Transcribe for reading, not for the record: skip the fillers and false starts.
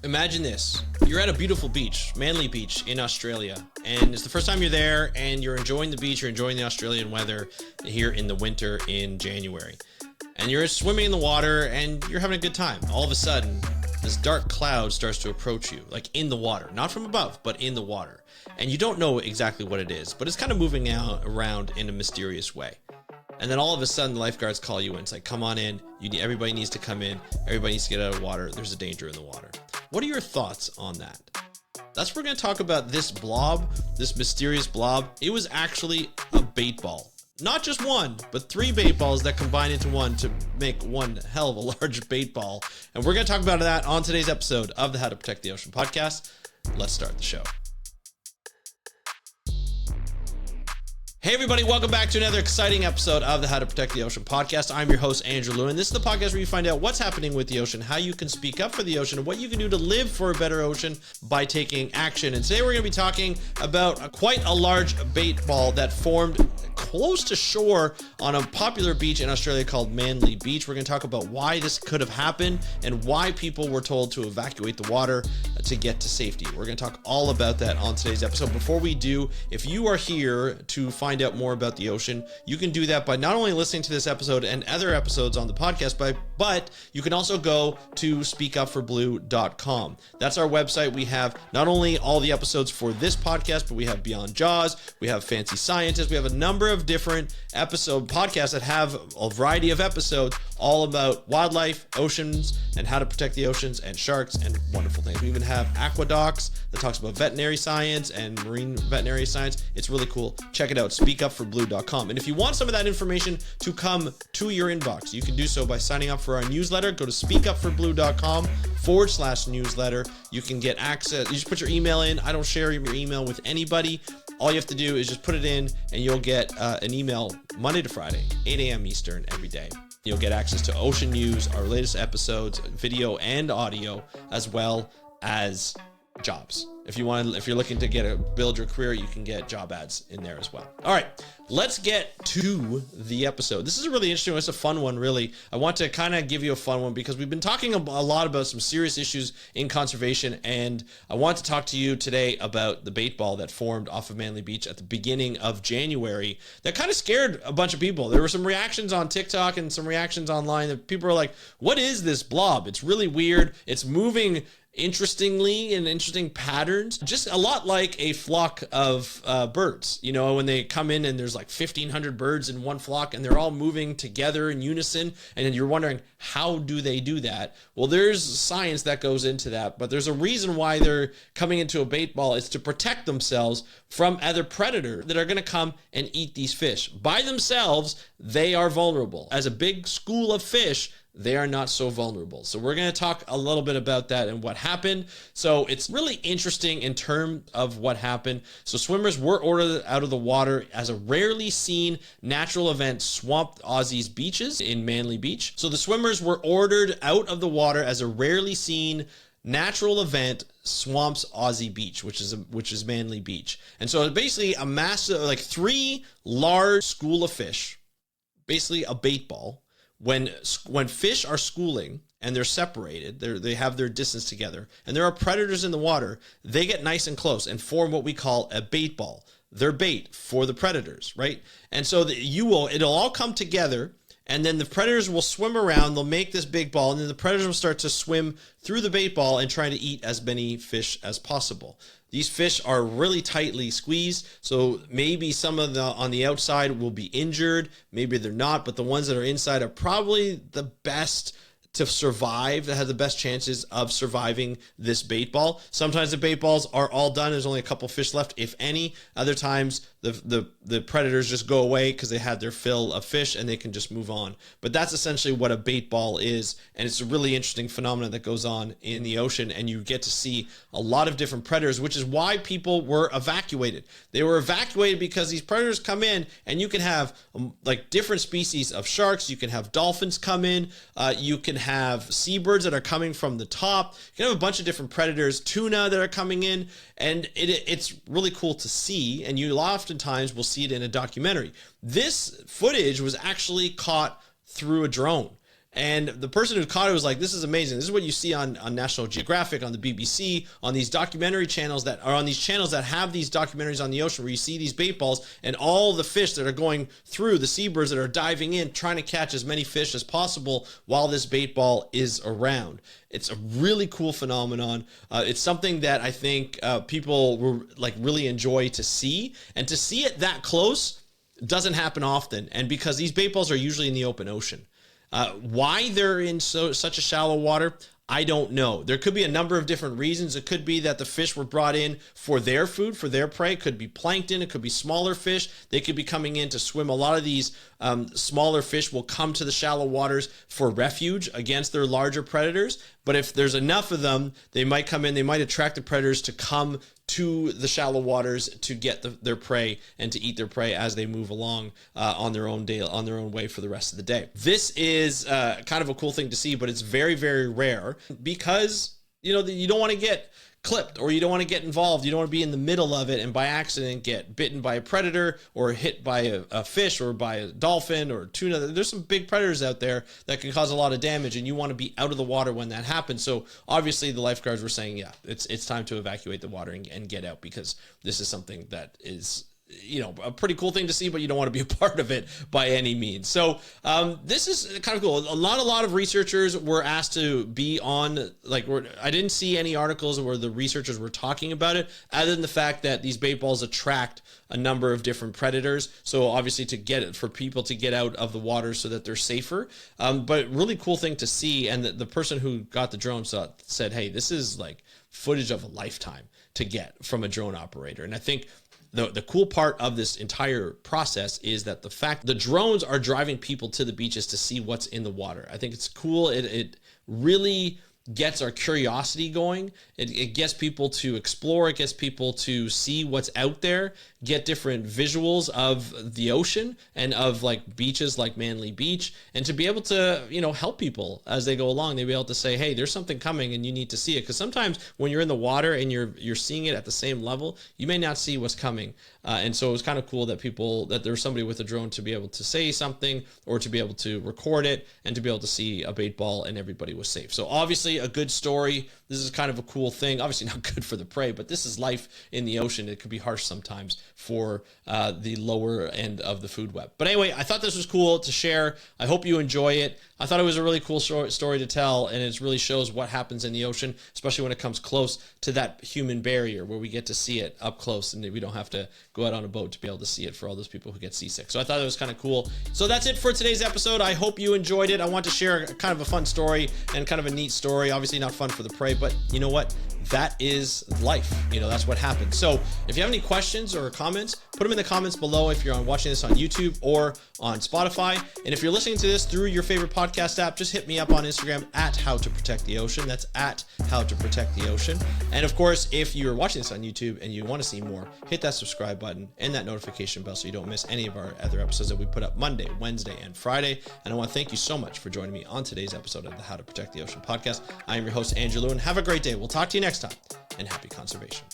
Imagine this. You're at a beautiful beach, Manly Beach in Australia, and it's the first time you're there and you're enjoying the beach, you're enjoying the Australian weather here in the winter in January. And you're swimming in the water and you're having a good time. All of a sudden, this dark cloud starts to approach you, like in the water, not from above, but in the water. And you don't know exactly what it is, but it's kind of moving around in a mysterious way. And then all of a sudden, the lifeguards call you in. It's like, come on in. Everybody needs to come in. Everybody needs to get out of the water. There's a danger in the water. What are your thoughts on that? That's what we're going to talk about this blob, this mysterious blob. It was actually a bait ball. Not just one, but 3 bait balls that combine into one to make one hell of a large bait ball. And we're going to talk about that on today's episode of the How to Protect the Ocean podcast. Let's start the show. Hey everybody, welcome back to another exciting episode of the How to Protect the Ocean podcast. I'm your host, Andrew Lewin. This is the podcast where you find out what's happening with the ocean, how you can speak up for the ocean, and what you can do to live for a better ocean by taking action. And today we're going to be talking about quite a large bait ball that formed close to shore on a popular beach in Australia called Manly Beach. We're going to talk about why this could have happened and why people were told to evacuate the water to get to safety. We're going to talk all about that on today's episode. Before we do, if you are here to find out more about the ocean, you can do that by not only listening to this episode and other episodes on the podcast, but you can also go to speakupforblue.com. That's our website. We have not only all the episodes for this podcast, but we have Beyond Jaws, we have Fancy Scientists, we have a number of different podcasts that have a variety of episodes all about wildlife, oceans, and how to protect the oceans and sharks and wonderful things. We even have Aquadocs that talks about veterinary science and marine veterinary science. It's really cool. Check it out, speakupforblue.com. And if you want some of that information to come to your inbox, you can do so by signing up for our newsletter. Go to speakupforblue.com/newsletter. You can get access. You just put your email in. I don't share your email with anybody. All you have to do is just put it in and you'll get an email Monday to Friday, 8 a.m. Eastern every day. You'll get access to ocean news, our latest episodes, video and audio, as well as jobs. If you're looking to build your career, you can get job ads in there as well. All right, let's get to the episode. This is a really interesting one. It's a fun one, really. I want to kind of give you a fun one because we've been talking a lot about some serious issues in conservation, and I want to talk to you today about the bait ball that formed off of Manly Beach at the beginning of January that kind of scared a bunch of people. There were some reactions on TikTok and some reactions online that people were like, what is this blob? It's really weird. It's moving interestingly in interesting patterns, just a lot like a flock of birds. You know, when they come in and there's like 1,500 birds in one flock and they're all moving together in unison, and then you're wondering, how do they do that? Well, there's science that goes into that, but there's a reason why they're coming into a bait ball. It's to protect themselves from other predators that are going to come and eat these fish. By themselves, they are vulnerable. As a big school of fish, they are not so vulnerable. So we're going to talk a little bit about that and what happened. So it's really interesting in terms of what happened. So swimmers were ordered out of the water as a rarely seen natural event swamped Aussie's beaches in Manly Beach. So the swimmers were ordered out of the water as a rarely seen natural event swamps Aussie Beach, which is Manly Beach. And so basically a massive, like 3 large school of fish, basically a bait ball. When fish are schooling and they're separated, they have their distance together, and there are predators in the water, they get nice and close and form what we call a bait ball. They're bait for the predators, right? And so it'll all come together, and then the predators will swim around, they'll make this big ball, and then the predators will start to swim through the bait ball and try to eat as many fish as possible. These fish are really tightly squeezed, so maybe some of the on the outside will be injured, maybe they're not, but the ones that are inside are probably the best to survive, that have the best chances of surviving this bait ball. Sometimes the bait balls are all done, there's only a couple fish left, if any. Other times the predators just go away because they had their fill of fish and they can just move on. But that's essentially what a bait ball is, and it's a really interesting phenomenon that goes on in the ocean, and you get to see a lot of different predators, which is why people were evacuated. They were evacuated because these predators come in, and you can have like different species of sharks, you can have dolphins come in, you can have seabirds that are coming from the top, you can have a bunch of different predators, tuna that are coming in, and it's really cool to see, and you oftentimes will see it in a documentary. This footage was actually caught through a drone, And the person who caught it was like, this is amazing. This is what you see on National Geographic, on the BBC, on these documentary channels that are on these channels that have these documentaries on the ocean where you see these bait balls and all the fish that are going through, the seabirds that are diving in, trying to catch as many fish as possible while this bait ball is around. It's a really cool phenomenon. It's something that I think people will like really enjoy to see, and to see it that close doesn't happen often. And because these bait balls are usually in the open ocean, why they're in such a shallow water, I don't know. There could be a number of different reasons. It could be that the fish were brought in for their food, for their prey. It could be plankton. It could be smaller fish. They could be coming in to swim. A lot of these smaller fish will come to the shallow waters for refuge against their larger predators. But if there's enough of them, they might come in. They might attract the predators to come to the shallow waters to get their prey and to eat their prey as they move along on their own way for the rest of the day. This is kind of a cool thing to see, but it's very, very rare because you don't want to get clipped, or you don't want to get involved. You don't want to be in the middle of it and by accident get bitten by a predator or hit by a fish or by a dolphin or tuna. There's some big predators out there that can cause a lot of damage, and you want to be out of the water when that happens. So obviously the lifeguards were saying, yeah, it's time to evacuate the water and get out, because this is something that is a pretty cool thing to see, but you don't want to be a part of it by any means. So this is kind of cool. A lot of researchers were asked to be on, I didn't see any articles where the researchers were talking about it, other than the fact that these bait balls attract a number of different predators. So obviously for people to get out of the water so that they're safer. But really cool thing to see. And the person who got the drone said, hey, this is like footage of a lifetime to get from a drone operator. And I think the cool part of this entire process is that the fact the drones are driving people to the beaches to see what's in the water. I think it's cool. It really gets our curiosity going. It gets people to explore. It gets people to see what's out there, get different visuals of the ocean and of like beaches like Manly Beach, and to be able to, help people as they go along. They'll be able to say, hey, there's something coming and you need to see it. Because sometimes when you're in the water and you're seeing it at the same level, you may not see what's coming. And so it was kind of cool that there's somebody with a drone to be able to say something, or to be able to record it, and to be able to see a bait ball and everybody was safe. So obviously a good story. This is kind of a cool thing. Obviously not good for the prey, but this is life in the ocean. It could be harsh sometimes for the lower end of the food web. But anyway, I thought this was cool to share. I hope you enjoy it. I thought it was a really cool story to tell, and it really shows what happens in the ocean, especially when it comes close to that human barrier where we get to see it up close, and we don't have to go out on a boat to be able to see it for all those people who get seasick. So I thought it was kind of cool. So that's it for today's episode. I hope you enjoyed it. I want to share kind of a fun story and kind of a neat story. Obviously not fun for the prey, but you know what? That is life. That's what happens. So if you have any questions or comments, put them in the comments below if you're watching this on YouTube or on Spotify. And if you're listening to this through your favorite podcast app, just hit me up on Instagram at How to Protect the Ocean. That's at How to Protect the Ocean. And of course, if you're watching this on YouTube and you want to see more, hit that subscribe button and that notification bell so you don't miss any of our other episodes that we put up Monday, Wednesday, and Friday. And I want to thank you so much for joining me on today's episode of the How to Protect the Ocean podcast. I am your host, Andrew Lewin. Have a great day. We'll talk to you next time, and happy conservation.